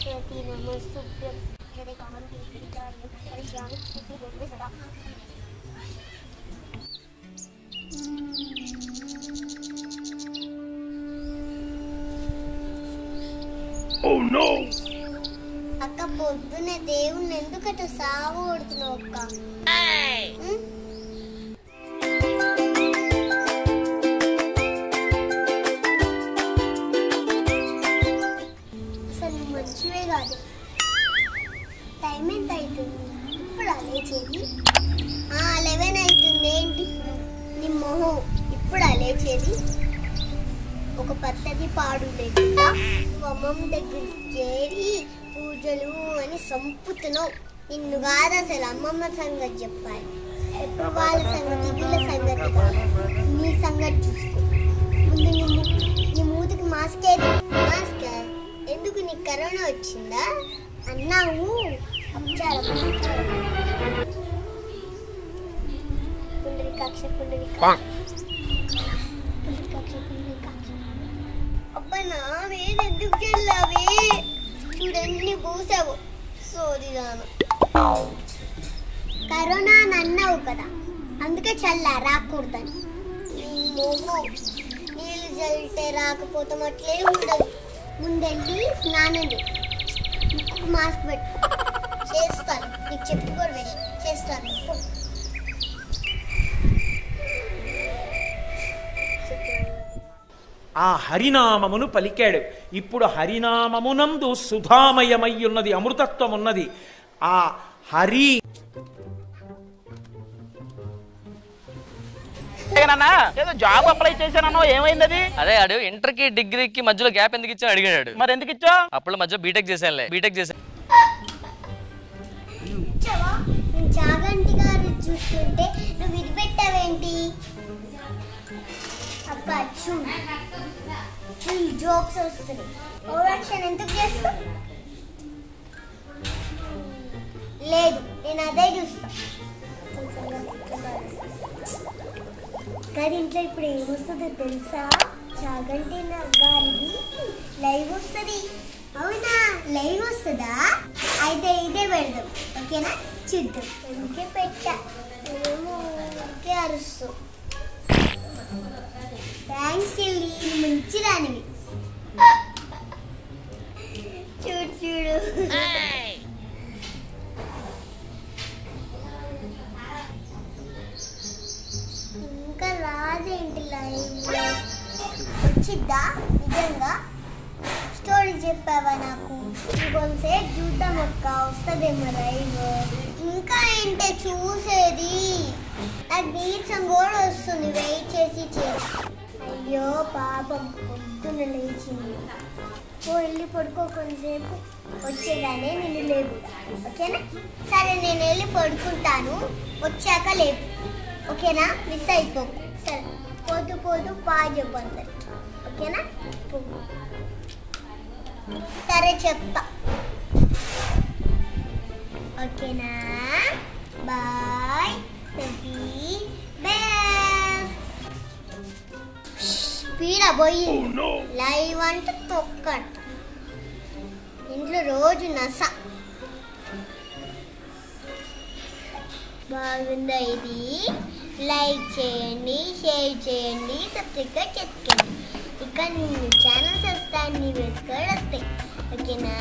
సరస్వతి నమస్తుభ్యం జయ కామంతి విచార్యం పరిశ్రామి సిద్ధి సదా. Oh no! అక్క పొద్దునే దేవుణ్ణి ఎందుకట సాగు కొడుతున్నావు అక్క? అసలు మంచివే కాదు. టైం ఎంత అవుతుంది ఇప్పుడు? లేచేది 11 అవుతుంది. ఏంటి నీ మొహం ఇప్పుడు లేచేది? ఒక పద్ధతి పాడు లేకుండా అమ్మమ్మ దగ్గరికి చేరి పూజలు అని సంపుతున్నావు. నిన్ను కాదు అసలు అమ్మమ్మ సంగతి చెప్పాలి. ఎప్పుడు వాళ్ళ సంగతి వీళ్ళ సంగతి కాదు, నీ సంగతి చూసుకో. ముందు నీ మూతికి మాస్క్ ఎందుకు? నీకు కరోనా వచ్చిందా అన్నావు. పుండరీకాక్ష అబ్బా నా వేది ఎందుకు చెల్లావే? చూడన్ని పూసావు సోదిదాను. కరోనా అని అన్నావు కదా, అందుకే చల్లా రాకూడదని. నీళ్ళు చల్లితే రాకపోతే అట్లే ఉండదు. ముందెళ్ళి స్నానం ముక్కు మాస్క్ పెట్టు. చేస్తాను, నీకు చెప్పు కూడా చేస్తాను. ఆ హరినామమును పలికాడు. ఇప్పుడు హరినామమునందు సుధామయమయ్యున్నది, అమృతత్వం ఉన్నది. ఆ హరి ఏదో జాబ్ అప్లై చేశానో ఏమైంది అది? అదే అడు ఇంటర్కి డిగ్రీకి మధ్యలో గ్యాప్ ఎందుకు ఇచ్చా అడిగాడు. మరి ఎందుకు ఇచ్చా? అప్పుడు మధ్య బీటెక్ చేశానులే. చాగంటి గారు చూస్తుంటే నువ్వు ఇది పెట్టావేంటి? అబ్బా జోక్స్ వస్తుంది. ఓవరాక్షన్ ఎందుకు చేస్తా? లేదు, నేను అదే చూస్తా. కానీ ఇంట్లో ఇప్పుడు ఏమొస్తుందో తెలుసా? చాగంటి గారిది లైవ్ వస్తుంది. అవునా, లైవ్ వస్తుందా? అయితే ఇదే పెడదాం, ఓకేనా? చూద్దాం. ఎందుకే పెట్టా, ఏమో ఊరికే అరుస్తూ. థ్యాంక్స్ చెల్లి, మంచి దానివి. చూడు ఇంకా రాదేంటి లైవ్? వచ్చిద్దా నిజంగా? స్టోరీ చెప్పావా నాకు? ఇంకొంతసేపు చూద్దాం అక్క, వస్తుందేమో లైవ్. ఇంకా ఏంటే చూసేది? నాకు నీరసం కూడా వస్తుంది వెయిట్ చేసి. అయ్యో పాపం, పొద్దున లేచింది. వెళ్ళి పడుకో, కొంతసేపు వచ్చేదానే నేను లేవు, ఓకేనా? సరే, నేను వెళ్ళి పడుకుంటాను, వచ్చాక లేపు, ఓకేనా? మిస్ అయిపోకు. సరే, పోతూ చెప్పండి, ఓకేనా? సరే చెప్తా, ఓకేనా? బాయ్. స్పీడ్ పోయింది. లైవ్ అంటే తొక్కట. ఇంట్లో రోజు నస. బాగుందా ఇది? లైక్ చేయండి, షేర్ చేయండి, సబ్స్క్రైబ్ చేసుకోండి. ఇక ఛానల్స్ వస్తాయి, నీ వేసుకోవాలి వస్తాయి, ఓకేనా?